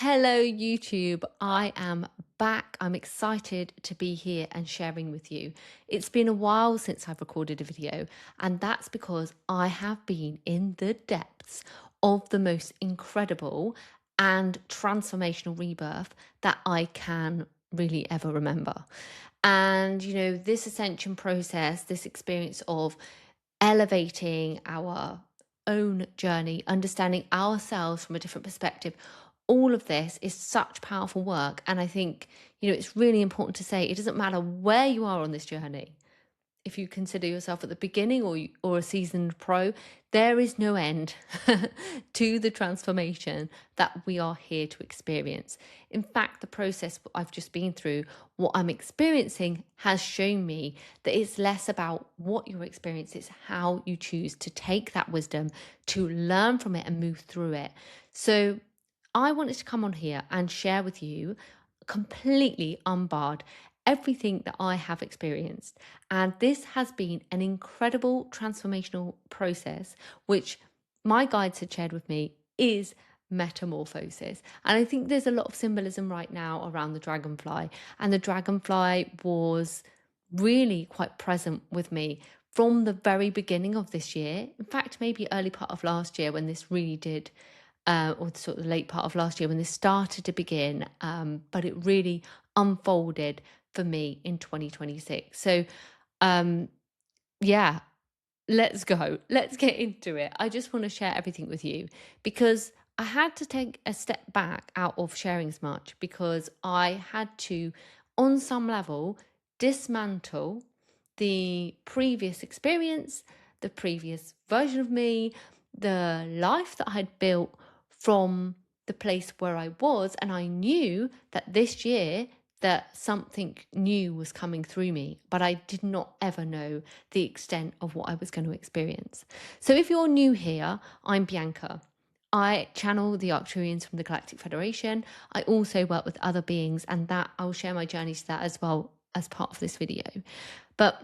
Hello, YouTube. I am back. I'm excited to be here and sharing with you. It's been a while since I've recorded a video, and that's because I have been in the depths of the most incredible and transformational rebirth that I can really ever remember. And, this ascension process, this experience of elevating our own journey, understanding ourselves from a different perspective, all of this is such powerful work. And I think, it's really important to say it doesn't matter where you are on this journey. If you consider yourself at the beginning or a seasoned pro, there is no end to the transformation that we are here to experience. In fact, the process I've just been through, what I'm experiencing, has shown me that it's less about what you're experiencing, it's how you choose to take that wisdom, to learn from it and move through it. So I wanted to come on here and share with you, completely unbarred, everything that I have experienced. And this has been an incredible transformational process, which my guides had shared with me is metamorphosis. And I think there's a lot of symbolism right now around the dragonfly. And the dragonfly was really quite present with me from the very beginning of this year. In fact, maybe early part of last year when this really did or sort of the late part of last year when this started to begin, but it really unfolded for me in 2026. So, um, yeah, let's go. Let's get into it. I just want to share everything with you because I had to take a step back out of sharing as much because I had to, on some level, dismantle the previous experience, the previous version of me, the life that I had built from the place where I was. And I knew that this year that something new was coming through me, but I did not ever know the extent of what I was going to experience. So if you're new here, I'm Bianca. I channel the Arcturians from the Galactic Federation. I also work with other beings, and that I'll share my journey to that as well as part of this video. But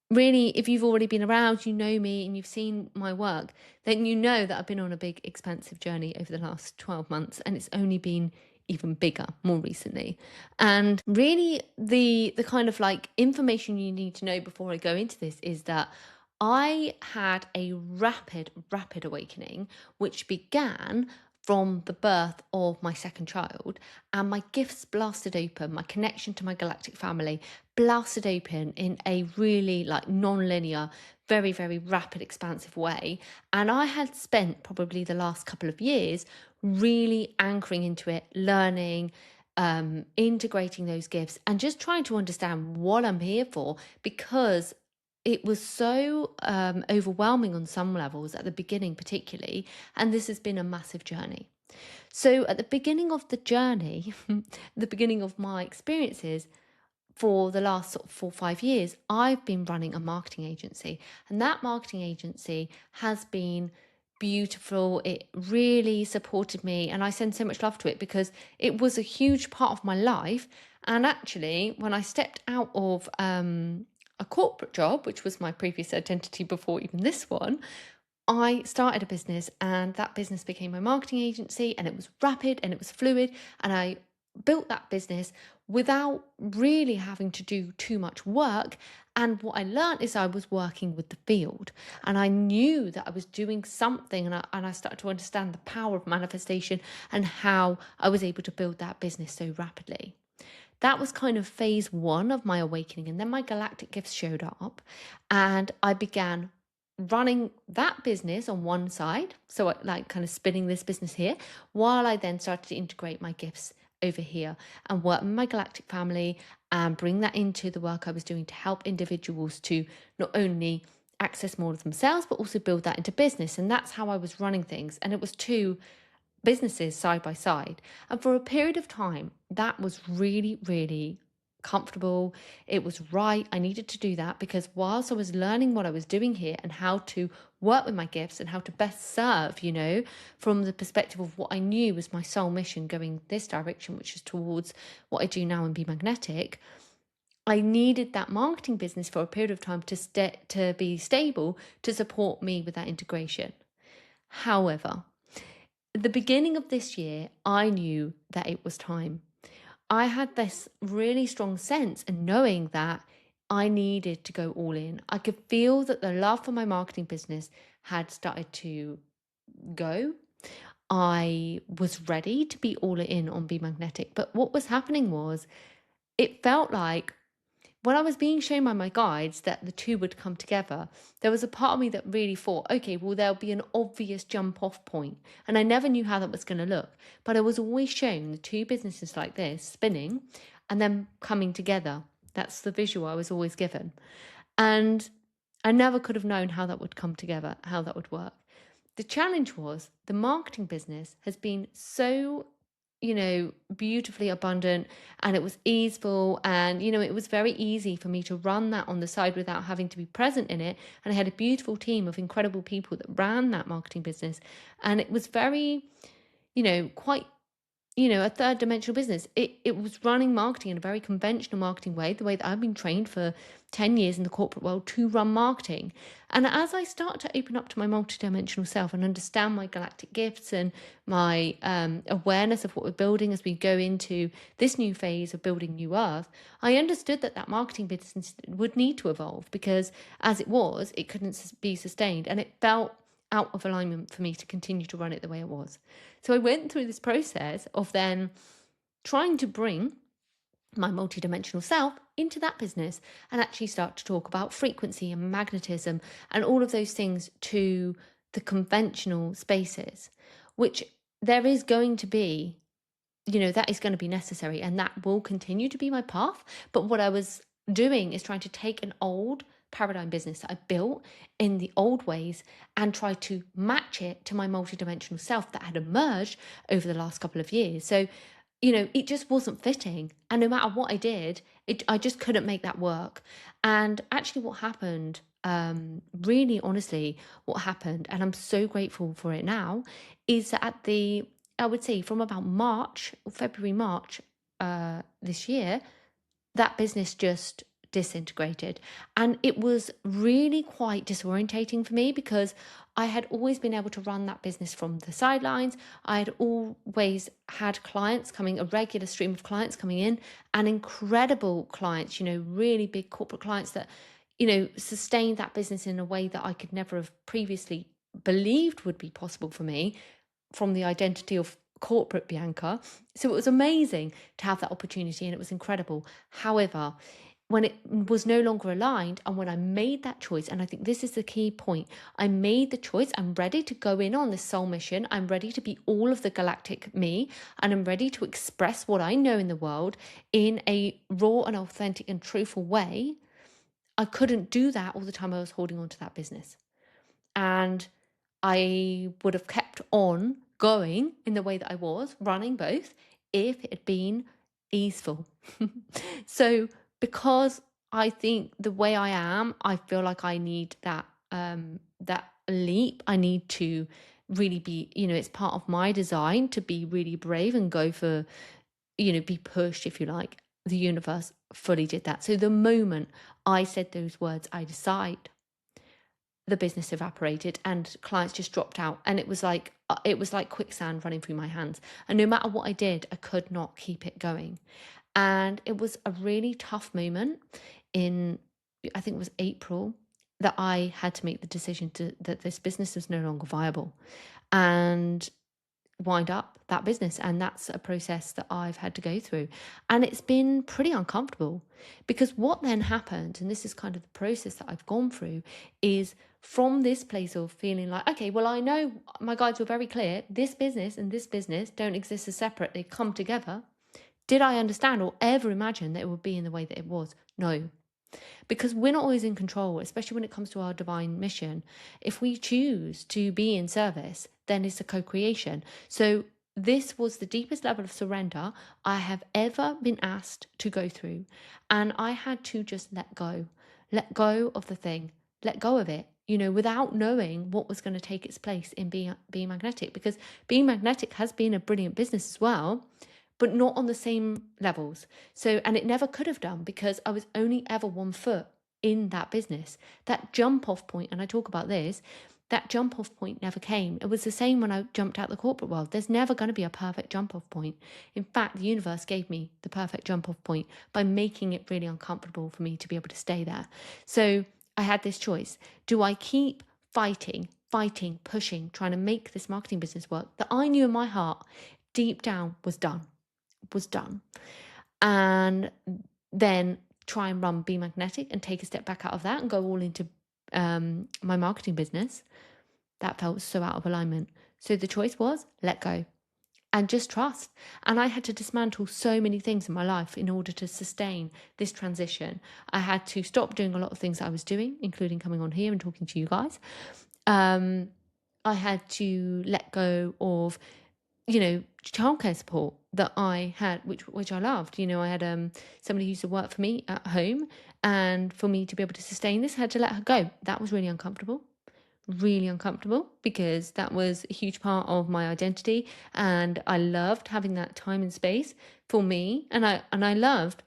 really, if you've already been around, you know me and you've seen my work, then you know that I've been on a big, expansive journey over the last 12 months, and it's only been even bigger more recently. And really, the kind of like information you need to know before I go into this is that I had a rapid awakening, which began from the birth of my second child, and my gifts blasted open, my connection to my galactic family blasted open in a really like non-linear, very rapid, expansive way. And I had spent probably the last couple of years really anchoring into it, learning, integrating those gifts, and just trying to understand what I'm here for, because it was so overwhelming on some levels at the beginning, particularly. And this has been a massive journey. So, at the beginning of the journey, the beginning of my experiences, for the last sort of 4 or 5 years, I've been running a marketing agency, and that marketing agency has been beautiful. It really supported me, and I send so much love to it because it was a huge part of my life. And actually, when I stepped out of a corporate job, which was my previous identity before even this one, I started a business, and that business became my marketing agency, and it was rapid and it was fluid. And I built that business without really having to do too much work. And what I learned is I was working with the field, and I knew that I was doing something, and I started to understand the power of manifestation and how I was able to build that business so rapidly. That was kind of phase one of my awakening. And then my galactic gifts showed up, and I began running that business on one side. So I like kind of spinning this business here, while I then started to integrate my gifts over here and work with my galactic family and bring that into the work I was doing to help individuals to not only access more of themselves, but also build that into business. And that's how I was running things. And it was two businesses side by side. And for a period of time, that was really comfortable. It was right. I needed to do that because whilst I was learning what I was doing here and how to work with my gifts and how to best serve, from the perspective of what I knew was my soul mission going this direction, which is towards what I do now and Be Magnetic, I needed that marketing business for a period of time to be stable to support me with that integration. However, At the beginning of this year, I knew that it was time. I had this really strong sense and knowing that I needed to go all in. I could feel that the love for my marketing business had started to go. I was ready to be all in on Be Magnetic. But what was happening was it felt like when I was being shown by my guides that the two would come together, there was a part of me that really thought, okay, well, there'll be an obvious jump off point. And I never knew how that was going to look. But I was always shown the two businesses like this spinning and then coming together. That's the visual I was always given. And I never could have known how that would come together, how that would work. The challenge was the marketing business has been so, beautifully abundant, and it was easeful, and it was very easy for me to run that on the side without having to be present in it. And I had a beautiful team of incredible people that ran that marketing business, and it was very, quite, a third dimensional business. It was running marketing in a very conventional marketing way, the way that I've been trained for 10 years in the corporate world to run marketing. And as I start to open up to my multidimensional self and understand my galactic gifts and my awareness of what we're building as we go into this new phase of building New Earth, I understood that marketing business would need to evolve, because as it was, it couldn't be sustained. And it felt out of alignment for me to continue to run it the way it was. So I went through this process of then trying to bring my multidimensional self into that business and actually start to talk about frequency and magnetism and all of those things to the conventional spaces, which there is going to be, that is going to be necessary, and that will continue to be my path. But what I was doing is trying to take an old paradigm business that I built in the old ways and try to match it to my multidimensional self that had emerged over the last couple of years. So, it just wasn't fitting. And no matter what I did, I just couldn't make that work. And actually what happened, really honestly, what happened, and I'm so grateful for it now, is that I would say from about February, March this year, that business just disintegrated. And it was really quite disorientating for me, because I had always been able to run that business from the sidelines. I had always had clients coming, a regular stream of clients coming in, and incredible clients, really big corporate clients that, sustained that business in a way that I could never have previously believed would be possible for me from the identity of corporate Bianca. So it was amazing to have that opportunity, and it was incredible. However, when it was no longer aligned, and when I made that choice, and I think this is the key point, I made the choice, I'm ready to go in on this soul mission, I'm ready to be all of the galactic me, and I'm ready to express what I know in the world in a raw and authentic and truthful way. I couldn't do that all the time I was holding on to that business. And I would have kept on going in the way that I was running both if it had been easeful. So because I think the way I am, I feel like I need that leap. I need to really be, it's part of my design to be really brave and go for, be pushed, if you like. The universe fully did that. So the moment I said those words, I decide, the business evaporated and clients just dropped out, and it was like quicksand running through my hands, and no matter what I did, I could not keep it going. And it was a really tough moment in, I think it was April, that I had to make the decision that this business was no longer viable and wind up that business. And that's a process that I've had to go through, and it's been pretty uncomfortable, because what then happened, and this is kind of the process that I've gone through, is from this place of feeling like, okay, well, I know my guides were very clear, this business and this business don't exist as separate, they come together. Did I understand or ever imagine that it would be in the way that it was? No. Because we're not always in control, especially when it comes to our divine mission. If we choose to be in service, then it's a co-creation. So this was the deepest level of surrender I have ever been asked to go through. And I had to just let go of the thing, let go of it, without knowing what was going to take its place in being magnetic. Because being magnetic has been a brilliant business as well, but not on the same levels. So, and it never could have done, because I was only ever one foot in that business. That jump off point, and I talk about this, that jump off point never came. It was the same when I jumped out the corporate world. There's never going to be a perfect jump off point. In fact, the universe gave me the perfect jump off point by making it really uncomfortable for me to be able to stay there. So I had this choice. Do I keep fighting, pushing, trying to make this marketing business work that I knew in my heart deep down was done, and then try and run Be Magnetic and take a step back out of that and go all into my marketing business? That felt so out of alignment. So the choice was let go and just trust. And I had to dismantle so many things in my life in order to sustain this transition. I had to stop doing a lot of things that I was doing, including coming on here and talking to you guys. I had to let go of, childcare support that I had, which I loved. I had somebody who used to work for me at home, and for me to be able to sustain this, I had to let her go. That was really uncomfortable, because that was a huge part of my identity, and I loved having that time and space for me, and I loved,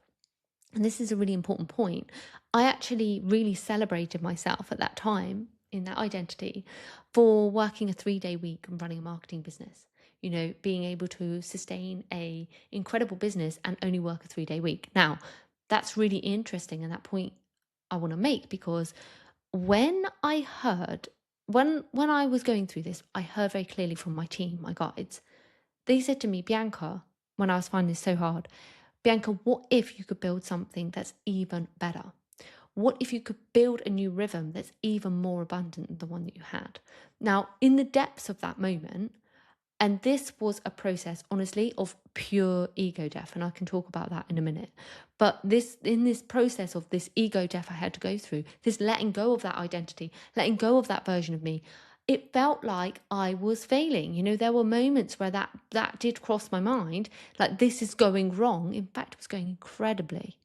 and this is a really important point, I actually really celebrated myself at that time in that identity for working a 3-day week and running a marketing business. Being able to sustain a incredible business and only work a 3-day week. Now, that's really interesting, and that point I want to make, because when I was going through this, I heard very clearly from my team, my guides. They said to me, Bianca, when I was finding this so hard, Bianca, what if you could build something that's even better? What if you could build a new rhythm that's even more abundant than the one that you had? Now, in the depths of that moment, and this was a process, honestly, of pure ego death. And I can talk about that in a minute. But in this process of this ego death I had to go through, this letting go of that identity, letting go of that version of me, it felt like I was failing. There were moments where that did cross my mind, like this is going wrong. In fact, it was going incredibly.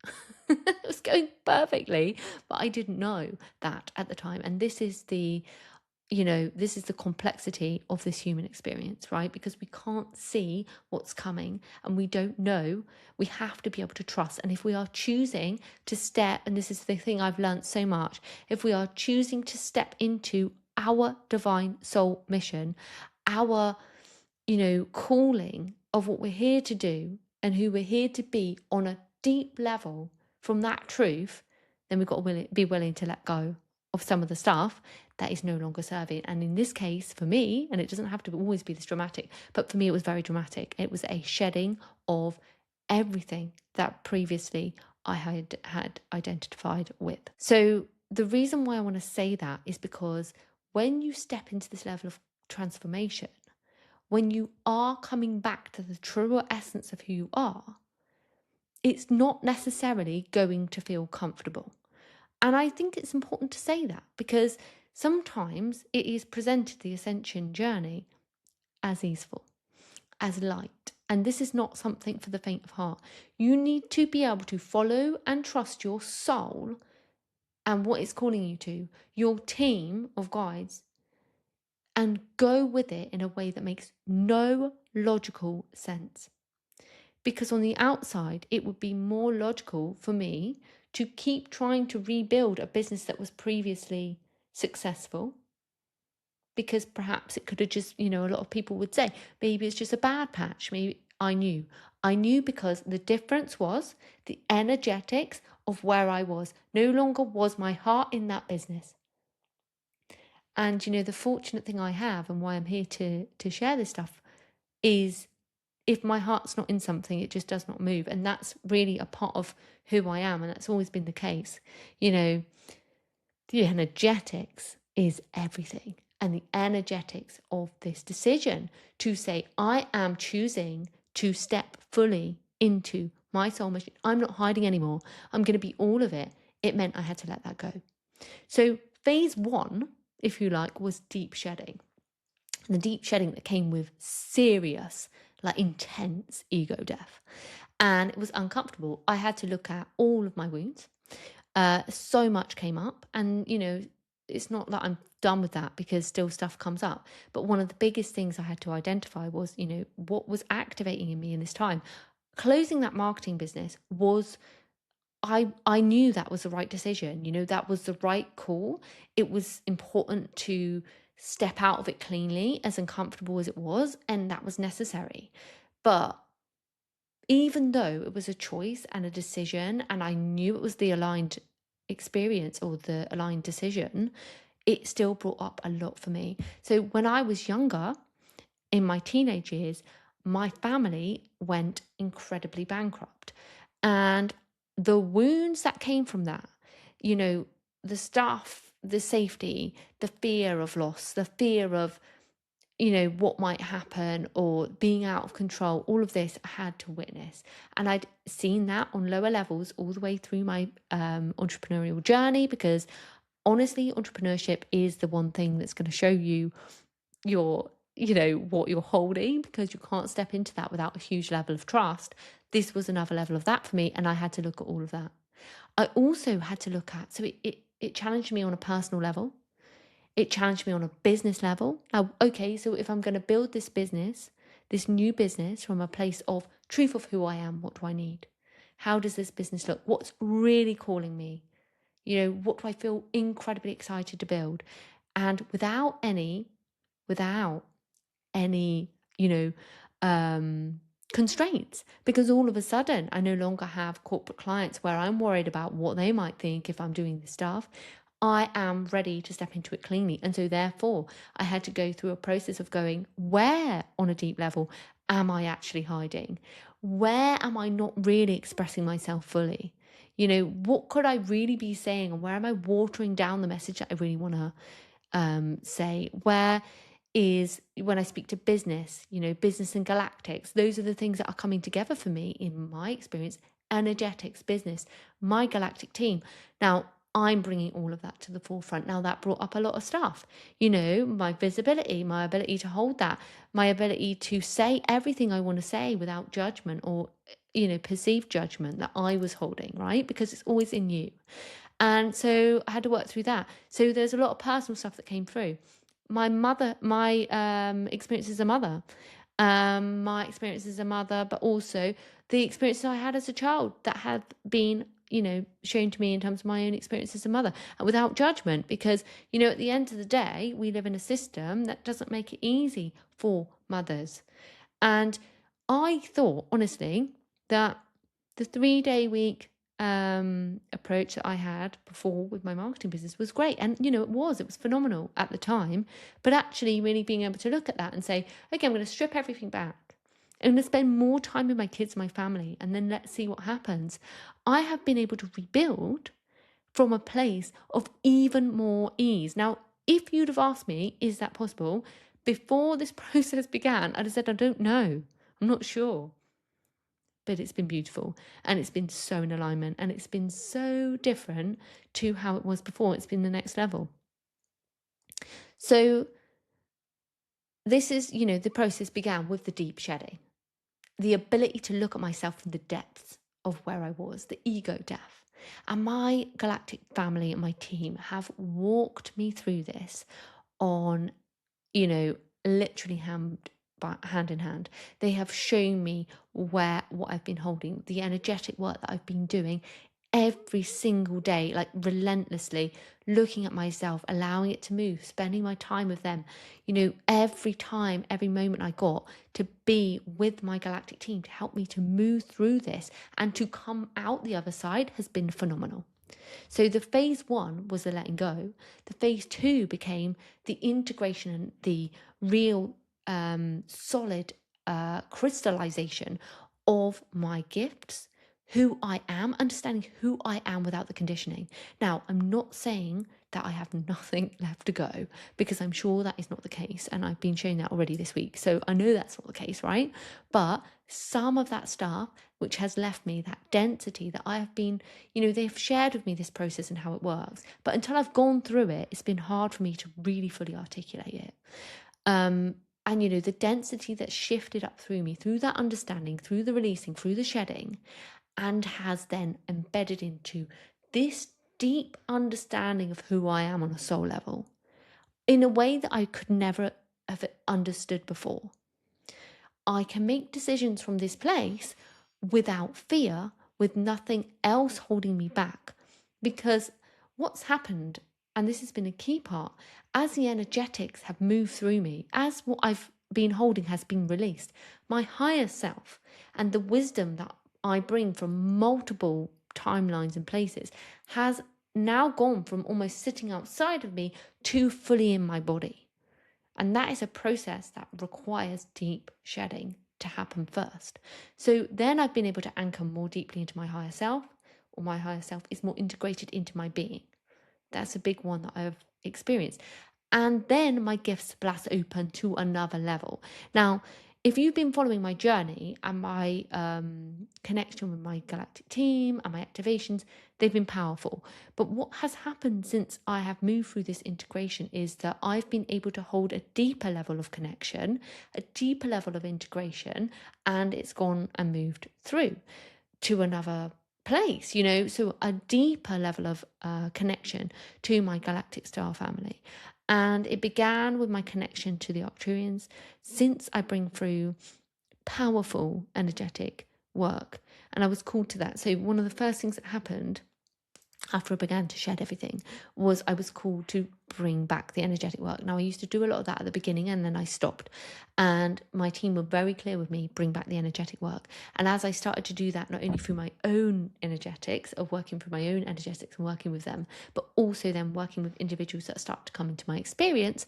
It was going perfectly, but I didn't know that at the time. And this is the complexity of this human experience, right? Because we can't see what's coming and we don't know. We have to be able to trust. And if we are choosing to step, and this is the thing I've learned so much, if we are choosing to step into our divine soul mission, our, calling of what we're here to do and who we're here to be on a deep level from that truth, then we've got to be willing to let go of some of the stuff that is no longer serving. And in this case, for me, and it doesn't have to always be this dramatic, but for me, it was very dramatic. It was a shedding of everything that previously I had identified with. So the reason why I want to say that is because when you step into this level of transformation, when you are coming back to the truer essence of who you are, it's not necessarily going to feel comfortable. And I think it's important to say that, because sometimes it is presented, the ascension journey, as easeful, as light. And this is not something for the faint of heart. You need to be able to follow and trust your soul and what it's calling you to, your team of guides, and go with it in a way that makes no logical sense. Because on the outside, it would be more logical for me to keep trying to rebuild a business that was previously successful, because perhaps it could have just, a lot of people would say, maybe it's just a bad patch. Maybe I knew because the difference was the energetics of where I was. No longer was my heart in that business. And, the fortunate thing I have, and why I'm here to share this stuff, is if my heart's not in something, it just does not move. And that's really a part of who I am. And that's always been the case. The energetics is everything. And the energetics of this decision to say, I am choosing to step fully into my soul mission. I'm not hiding anymore. I'm going to be all of it. It meant I had to let that go. So phase 1, if you like, was deep shedding. And the deep shedding that came with serious, intense ego death. And it was uncomfortable. I had to look at all of my wounds. So much came up. And, it's not that I'm done with that, because still stuff comes up. But one of the biggest things I had to identify was, what was activating in me in this time. Closing that marketing business was, I knew that was the right decision. That was the right call. It was important to step out of it cleanly, as uncomfortable as it was, and that was necessary. But even though it was a choice and a decision, and I knew it was the aligned experience or the aligned decision, it still brought up a lot for me. So when I was younger, in my teenage years, my family went incredibly bankrupt. And the wounds that came from that, you know, the stuff, the safety, the fear of loss, the fear of, what might happen or being out of control, all of this I had to witness. And I'd seen that on lower levels all the way through my entrepreneurial journey, because honestly, entrepreneurship is the one thing that's going to show you what you're holding, because you can't step into that without a huge level of trust. This was another level of that for me, and I had to look at all of that. I also had to look at, so it challenged me on a personal level. It challenged me on a business level. Now, okay, so if I'm going to build this business, this new business, from a place of truth of who I am, what do I need? How does this business look? What's really calling me? What do I feel incredibly excited to build? And without any, constraints, because all of a sudden I no longer have corporate clients where I'm worried about what they might think if I'm doing this stuff. I am ready to step into it cleanly. And so therefore I had to go through a process of going, where on a deep level am I actually hiding? Where am I not really expressing myself fully? What could I really be saying, and where am I watering down the message that I really want to say? Where is, when I speak to business, business and galactics, those are the things that are coming together for me in my experience. Energetics, business, my galactic team. Now, I'm bringing all of that to the forefront. Now, that brought up a lot of stuff, my visibility, my ability to hold that, my ability to say everything I want to say without judgment or, perceived judgment that I was holding, right? Because it's always in you. And so I had to work through that. So there's a lot of personal stuff that came through. My experience as a mother, but also the experiences I had as a child that had been, shown to me in terms of my own experience as a mother, and without judgment, because, at the end of the day, we live in a system that doesn't make it easy for mothers. And I thought, honestly, that the 3-day week approach that I had before with my marketing business was great. And, it was phenomenal at the time. But actually really being able to look at that and say, okay, I'm going to strip everything back. I'm going to spend more time with my kids, my family, and then let's see what happens. I have been able to rebuild from a place of even more ease. Now, if you'd have asked me, is that possible? Before this process began, I'd have said, I don't know. I'm not sure. But it's been beautiful, and it's been so in alignment, and it's been so different to how it was before. It's been the next level. So this is, the process began with the deep shedding, the ability to look at myself from the depths of where I was, the ego death. And my galactic family and my team have walked me through this on, literally hand in hand. They have shown me what I've been holding, the energetic work that I've been doing every single day, like relentlessly looking at myself, allowing it to move, spending my time with them, every moment I got to be with my galactic team to help me to move through this and to come out the other side has been phenomenal. So the phase 1 was the letting go. The phase 2 became the integration and the real solid crystallization of my gifts, who I am, understanding who I am without the conditioning. Now, I'm not saying that I have nothing left to go, because I'm sure that is not the case. And I've been showing that already this week. So I know that's not the case, right? But some of that stuff, which has left me that density that I have been, they've shared with me this process and how it works. But until I've gone through it, it's been hard for me to really fully articulate it. And, the density that's shifted up through me, through that understanding, through the releasing, through the shedding, and has then embedded into this deep understanding of who I am on a soul level in a way that I could never have understood before. I can make decisions from this place without fear, with nothing else holding me back. Because what's happened, and this has been a key part, as the energetics have moved through me, as what I've been holding has been released, my higher self and the wisdom that I bring from multiple timelines and places has now gone from almost sitting outside of me to fully in my body. And that is a process that requires deep shedding to happen first. So then I've been able to anchor more deeply into my higher self, or my higher self is more integrated into my being. That's a big one that I've experienced. And then my gifts blast open to another level. Now, if you've been following my journey and my connection with my galactic team and my activations, they've been powerful. But what has happened since I have moved through this integration is that I've been able to hold a deeper level of connection, a deeper level of integration, and it's gone and moved through to another place, so a deeper level of connection to my galactic star family. And it began with my connection to the Arcturians, since I bring through powerful energetic work, and I was called to that. So one of the first things that happened after I began to shed everything was I was called to bring back the energetic work. Now, I used to do a lot of that at the beginning, and then I stopped, and my team were very clear with me, bring back the energetic work. And as I started to do that, not only through my own energetics of working through my own energetics and working with them, but also then working with individuals that start to come into my experience,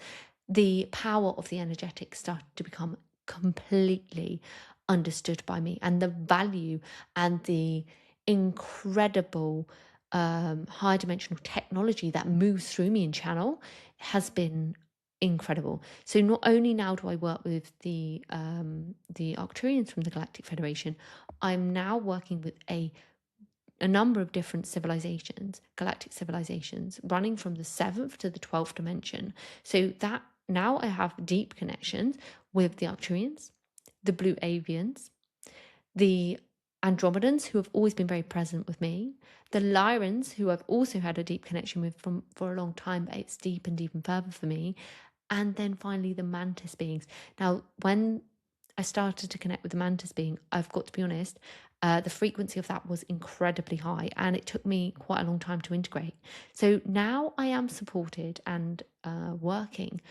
the power of the energetics started to become completely understood by me, and the value and the incredible high dimensional technology that moves through me in channel has been incredible. So not only now do I work with the Arcturians from the Galactic Federation, I'm now working with a number of different civilizations, galactic civilizations, running from the 7th to the 12th dimension. So that now I have deep connections with the Arcturians, the Blue Avians, the Andromedans, who have always been very present with me, the Lyrans, who I've also had a deep connection with for a long time, but it's deep and further for me, and then finally the Mantis beings. Now, when I started to connect with the Mantis being, I've got to be honest, the frequency of that was incredibly high, and it took me quite a long time to integrate. So now I am supported and working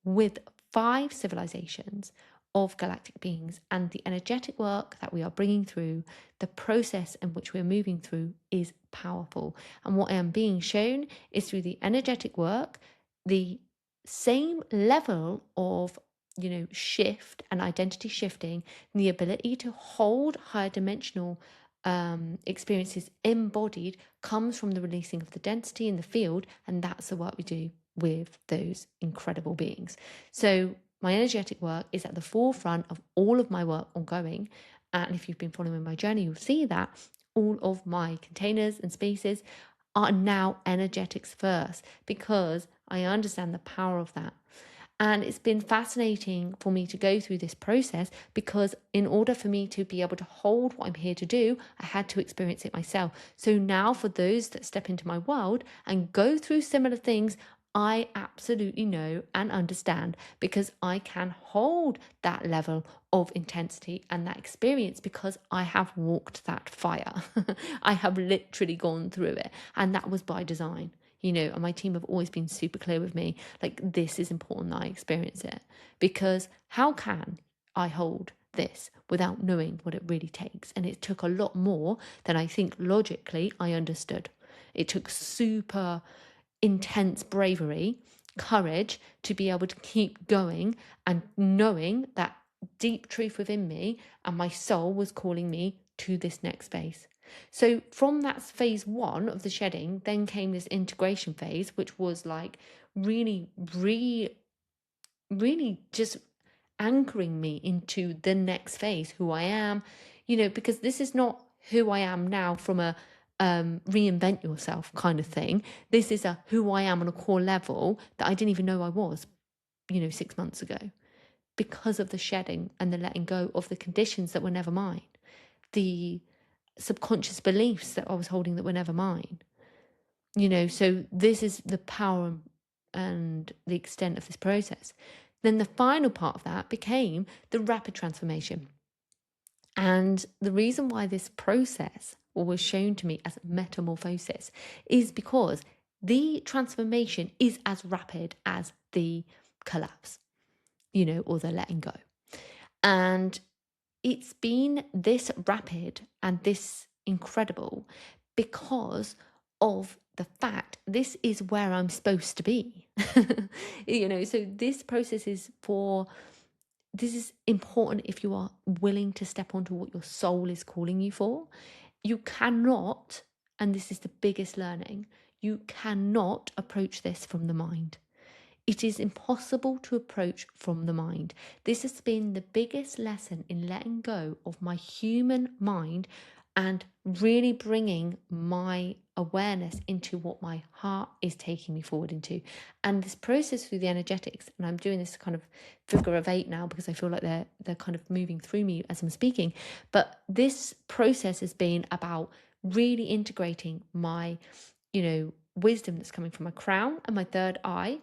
with 5 civilizations of galactic beings, and the energetic work that we are bringing through, the process in which we're moving through, is powerful. And what I am being shown is through the energetic work, the same level of shift and identity shifting, the ability to hold higher dimensional experiences embodied, comes from the releasing of the density in the field, and that's the work we do with those incredible beings. So my energetic work is at the forefront of all of my work ongoing. And if you've been following my journey, you'll see that all of my containers and spaces are now energetics first, because I understand the power of that. And it's been fascinating for me to go through this process, because in order for me to be able to hold what I'm here to do, I had to experience it myself. So now for those that step into my world and go through similar things, I absolutely know and understand, because I can hold that level of intensity and that experience, because I have walked that fire. I have literally gone through it, and that was by design. And my team have always been super clear with me, like, this is important that I experience it, because how can I hold this without knowing what it really takes? And it took a lot more than I think logically I understood. It took super intense bravery, courage, to be able to keep going and knowing that deep truth within me and my soul was calling me to this next phase. So from that phase 1 of the shedding, then came this integration phase, which was like really just anchoring me into the next phase, who I am, because this is not who I am now from a reinvent yourself kind of thing. This is a who I am on a core level that I didn't even know I was, 6 months ago, because of the shedding and the letting go of the conditions that were never mine, the subconscious beliefs that I was holding that were never mine. So this is the power and the extent of this process. Then the final part of that became the rapid transformation. And the reason why this process was shown to me as metamorphosis is because the transformation is as rapid as the collapse, or the letting go. And it's been this rapid and this incredible because of the fact this is where I'm supposed to be. So this process this is important if you are willing to step onto what your soul is calling you for. You cannot, and this is the biggest learning, you cannot approach this from the mind. It is impossible to approach from the mind. This has been the biggest lesson in letting go of my human mind and really bringing my awareness into what my heart is taking me forward into. And this process through the energetics, and I'm doing this kind of figure of 8 now because I feel like they're kind of moving through me as I'm speaking. But this process has been about really integrating my, wisdom that's coming from my crown and my third eye,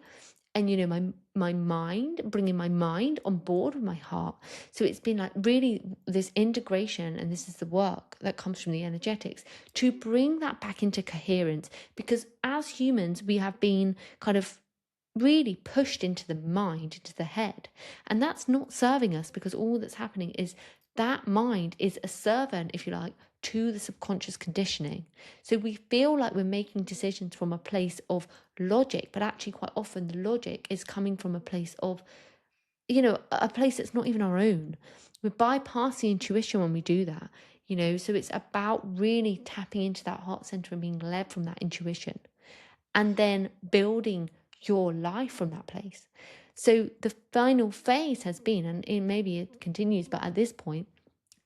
and my mind, bringing my mind on board with my heart. So it's been like really this integration, and this is the work that comes from the energetics to bring that back into coherence, because as humans we have been kind of really pushed into the mind, into the head, and that's not serving us, because all that's happening is that mind is a servant, if you like, to the subconscious conditioning. So we feel like we're making decisions from a place of logic, but actually quite often the logic is coming from a place of, a place that's not even our own. We're bypassing intuition when we do that, so it's about really tapping into that heart center and being led from that intuition, and then building your life from that place. So the final phase has been, and maybe it continues, but at this point,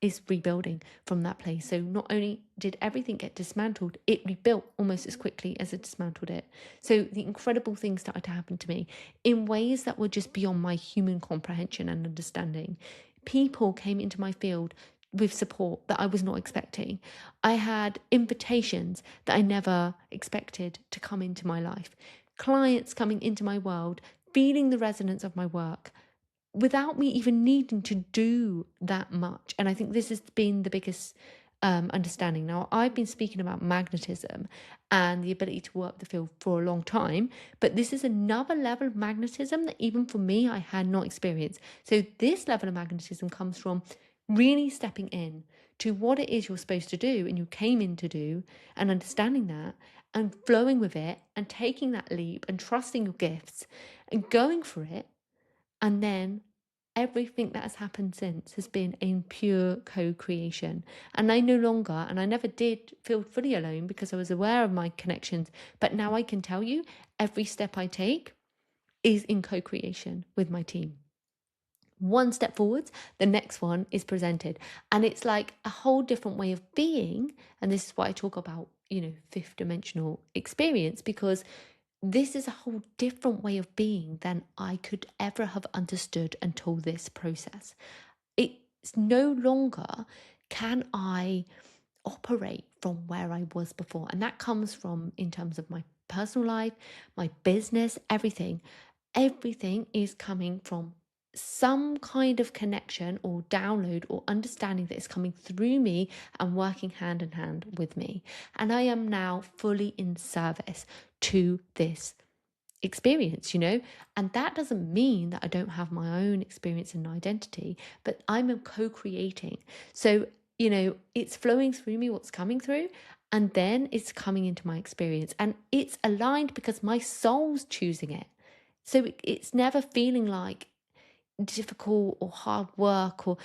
is rebuilding from that place. So not only did everything get dismantled, it rebuilt almost as quickly as it dismantled it. So the incredible things started to happen to me in ways that were just beyond my human comprehension and understanding. People came into my field with support that I was not expecting. I had invitations that I never expected to come into my life. Clients coming into my world, feeling the resonance of my work, without me even needing to do that much. And I think this has been the biggest understanding. Now, I've been speaking about magnetism and the ability to work the field for a long time, but this is another level of magnetism that even for me, I had not experienced. So this level of magnetism comes from really stepping in to what it is you're supposed to do and you came in to do, and understanding that and flowing with it and taking that leap and trusting your gifts and going for it. And then everything that has happened since has been in pure co-creation. And I no longer, and I never did feel fully alone because I was aware of my connections. But now I can tell you every step I take is in co-creation with my team. One step forwards, the next one is presented. And it's like a whole different way of being. And this is why I talk about, fifth dimensional experience, because this is a whole different way of being than I could ever have understood until this process. It's no longer can I operate from where I was before. And that comes from in terms of my personal life, my business, everything. Everything is coming from some kind of connection or download or understanding that is coming through me and working hand in hand with me. And I am now fully in service to this experience, and that doesn't mean that I don't have my own experience and identity, but I'm a co-creating. So, it's flowing through me, what's coming through, and then it's coming into my experience, and it's aligned because my soul's choosing it. So it's never feeling like difficult or hard work, or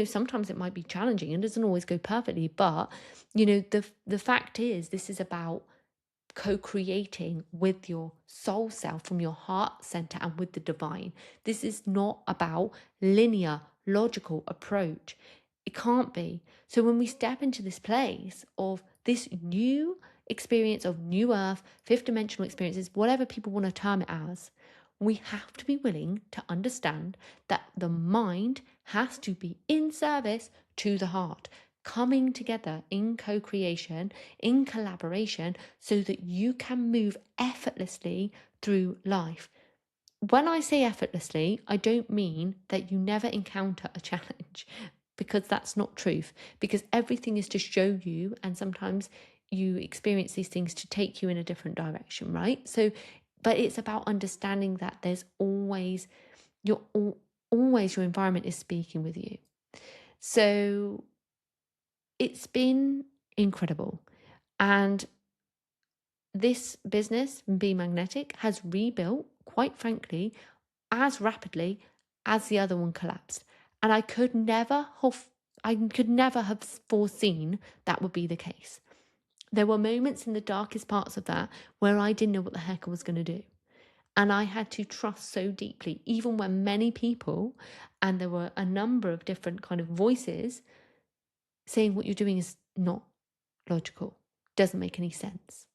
sometimes it might be challenging and doesn't always go perfectly, but the fact is, this is about co-creating with your soul self from your heart center and with the divine. This is not about linear logical approach. It can't be. So when we step into this place of this new experience of new earth, fifth dimensional experiences, whatever people want to term it as, we have to be willing to understand that the mind has to be in service to the heart, coming together in co-creation, in collaboration, so that you can move effortlessly through life. When I say effortlessly, I don't mean that you never encounter a challenge, because that's not truth, because everything is to show you, and sometimes you experience these things to take you in a different direction, right? So, but it's about understanding that there's always always your environment is speaking with you. So it's been incredible. And this business, Be Magnetic, has rebuilt, quite frankly, as rapidly as the other one collapsed. And I could never have foreseen that would be the case. There were moments in the darkest parts of that where I didn't know what the heck I was going to do. And I had to trust so deeply, even when many people, and there were a number of different kind of voices saying what you're doing is not logical, doesn't make any sense.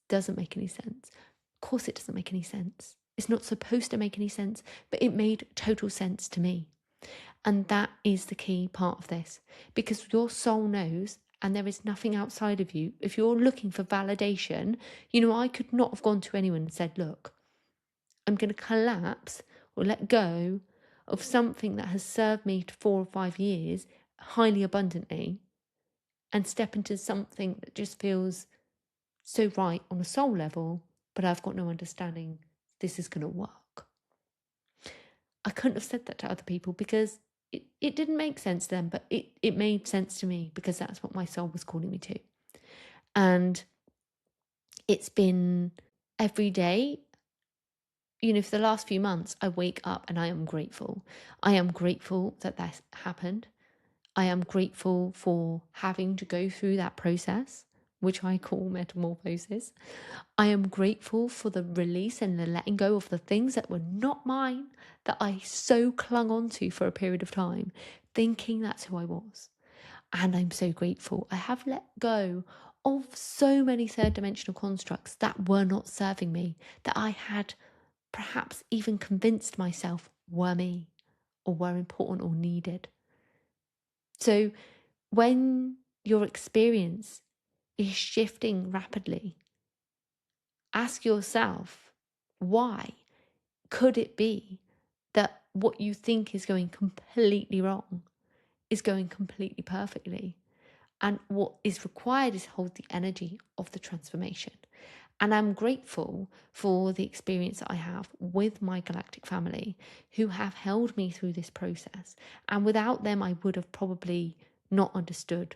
Doesn't make any sense. Of course it doesn't make any sense. It's not supposed to make any sense, but it made total sense to me. And that is the key part of this, because your soul knows, and there is nothing outside of you. If you're looking for validation, I could not have gone to anyone and said, look, I'm going to collapse or let go of something that has served me for 4 or 5 years highly abundantly and step into something that just feels so right on a soul level, but I've got no understanding this is going to work. I couldn't have said that to other people because it didn't make sense to them, but it made sense to me because that's what my soul was calling me to. And it's been every day, for the last few months, I wake up and I am grateful. I am grateful that happened. I am grateful for having to go through that process, which I call metamorphosis. I am grateful for the release and the letting go of the things that were not mine, that I so clung on to for a period of time, thinking that's who I was. And I'm so grateful. I have let go of so many third dimensional constructs that were not serving me, that I had perhaps even convinced myself were me or were important or needed. So when your experience is shifting rapidly, ask yourself, why? Could it be that what you think is going completely wrong is going completely perfectly? And what is required is hold the energy of the transformation. And I'm grateful for the experience that I have with my galactic family who have held me through this process. And without them, I would have probably not understood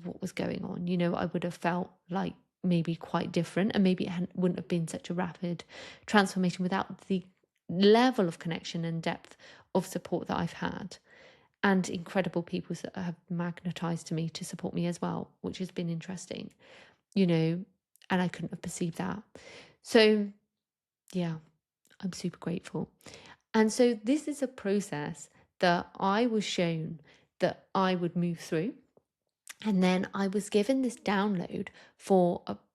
what was going on. I would have felt like maybe quite different, and maybe it wouldn't have been such a rapid transformation without the level of connection and depth of support that I've had, and incredible people that have magnetized to me to support me as well, which has been interesting, and I couldn't have perceived that. So yeah, I'm super grateful. And so this is a process that I was shown that I would move through. And then I was given this download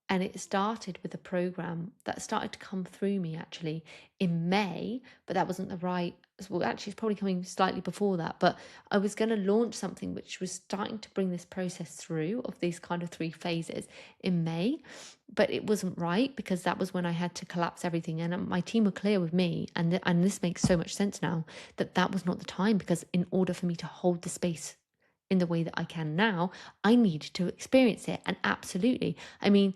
and it started with a program that started to come through me actually in May, but that wasn't the right. Well, actually, it's probably coming slightly before that, but I was going to launch something which was starting to bring this process through of these kind of 3 phases in May, but it wasn't right because that was when I had to collapse everything. And my team were clear with me, and this makes so much sense now, that was not the time, because in order for me to hold the space in the way that I can now, I need to experience it. And absolutely, I mean,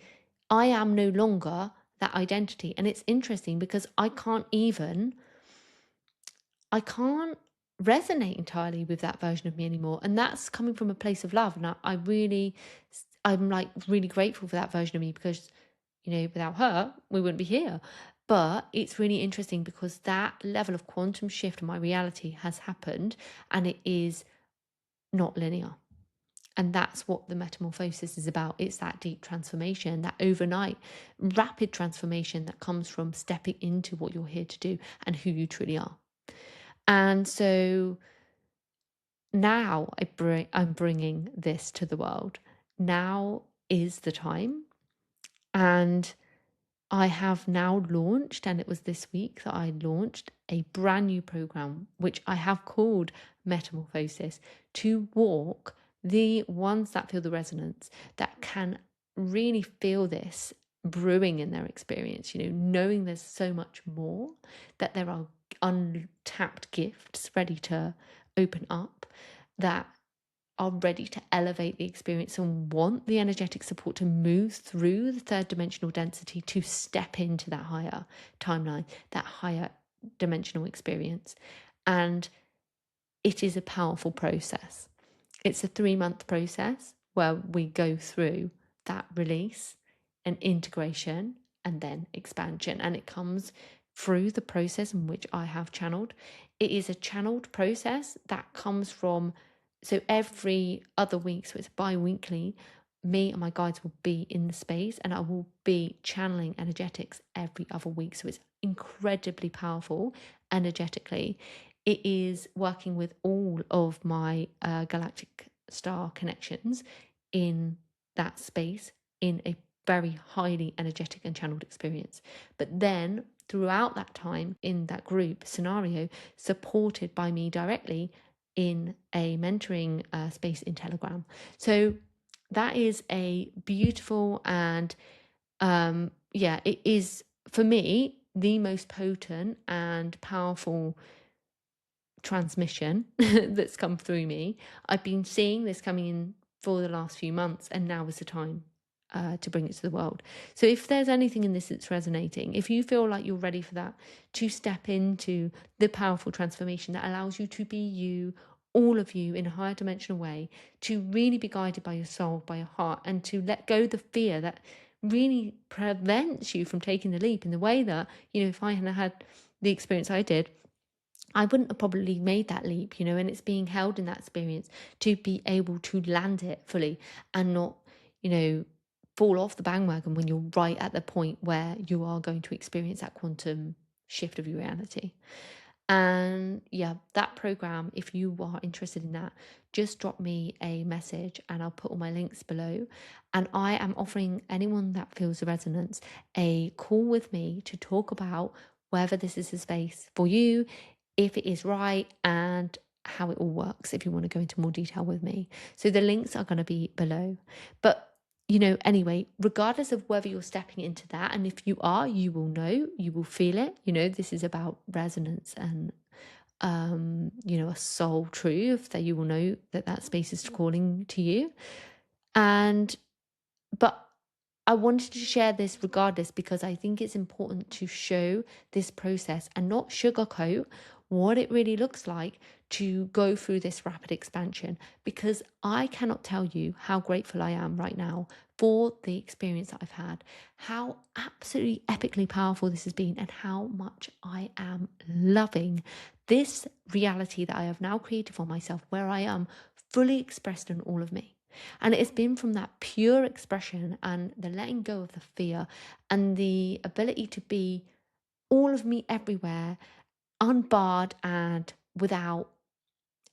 I am no longer that identity. And it's interesting because I can't resonate entirely with that version of me anymore. And that's coming from a place of love. And I'm like really grateful for that version of me because, without her, we wouldn't be here. But it's really interesting because that level of quantum shift in my reality has happened, and it is not linear. And that's what the metamorphosis is about. It's that deep transformation, that overnight rapid transformation that comes from stepping into what you're here to do and who you truly are. And so now I'm bringing this to the world. Now is the time. And I have now launched, and it was this week that I launched a brand new program, which I have called Metamorphosis, to walk the ones that feel the resonance, that can really feel this brewing in their experience, knowing there's so much more, that there are untapped gifts ready to open up, that are ready to elevate the experience and want the energetic support to move through the third dimensional density to step into that higher timeline, that higher dimensional experience. And it is a powerful process. It's a 3-month process where we go through that release and integration and then expansion. And it comes through the process in which I have channeled. It is a channeled process that comes from, so every other week, so it's bi-weekly, me and my guides will be in the space and I will be channeling energetics every other week. So it's incredibly powerful energetically. It is working with all of my galactic star connections in that space in a very highly energetic and channeled experience. But then throughout that time in that group scenario, supported by me directly in a mentoring space in Telegram. So that is a beautiful and it is for me the most potent and powerful transmission that's come through me. I've been seeing this coming in for the last few months, and now is the time to bring it to the world. So if there's anything in this that's resonating, if you feel like you're ready for that, to step into the powerful transformation that allows you to be you, all of you, in a higher dimensional way, to really be guided by your soul, by your heart, and to let go the fear that really prevents you from taking the leap in the way that, if I hadn't had the experience I did, I wouldn't have probably made that leap, and it's being held in that experience to be able to land it fully and not, fall off the bandwagon when you're right at the point where you are going to experience that quantum shift of your reality. And that program, if you are interested in that, just drop me a message and I'll put all my links below. And I am offering anyone that feels the resonance a call with me to talk about whether this is a space for you, if it is right, and how it all works, if you want to go into more detail with me. So the links are going to be below. But anyway, regardless of whether you're stepping into that, and if you are, you will know, you will feel it. This is about resonance and a soul truth that you will know that space is calling to you. But I wanted to share this regardless, because I think it's important to show this process and not sugarcoat what it really looks like to go through this rapid expansion, because I cannot tell you how grateful I am right now for the experience that I've had, how absolutely epically powerful this has been, and how much I am loving this reality that I have now created for myself, where I am fully expressed in all of me. And it has been from that pure expression and the letting go of the fear and the ability to be all of me everywhere, unbarred and without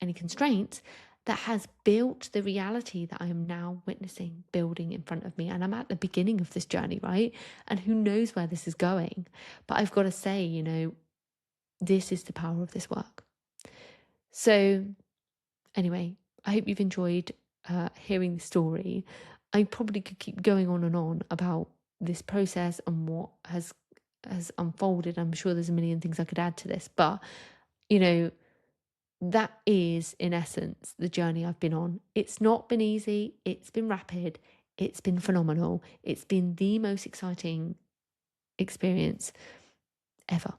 any constraints, that has built the reality that I am now witnessing building in front of me. And I'm at the beginning of this journey, right? And who knows where this is going. But I've got to say, this is the power of this work. So anyway, I hope you've enjoyed hearing the story. I probably could keep going on and on about this process and what has unfolded. I'm sure there's a million things I could add to this, but that is in essence the journey I've been on. It's not been easy, it's been rapid, it's been phenomenal, it's been the most exciting experience ever.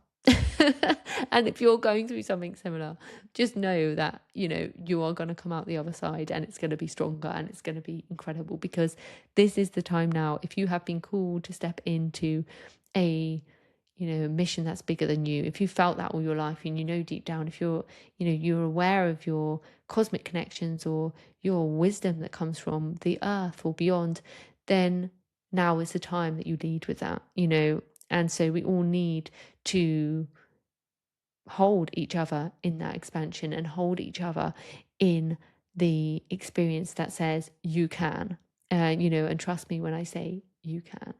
And if you're going through something similar, just know that you are going to come out the other side, and it's going to be stronger and it's going to be incredible, because this is the time now. If you have been called to step into a mission that's bigger than you, if you felt that all your life and deep down, if you're aware of your cosmic connections or your wisdom that comes from the earth or beyond, then now is the time that you lead with that. And so we all need to hold each other in that expansion and hold each other in the experience that says you can, and trust me when I say you can.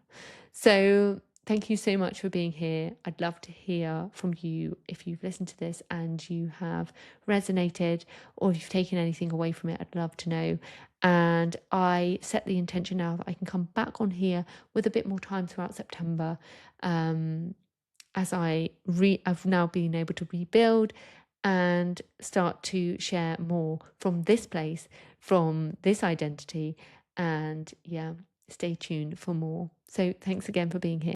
So thank you so much for being here. I'd love to hear from you if you've listened to this and you have resonated, or if you've taken anything away from it. I'd love to know. And I set the intention now that I can come back on here with a bit more time throughout September, as I've now been able to rebuild and start to share more from this place, from this identity. And yeah, stay tuned for more. So thanks again for being here.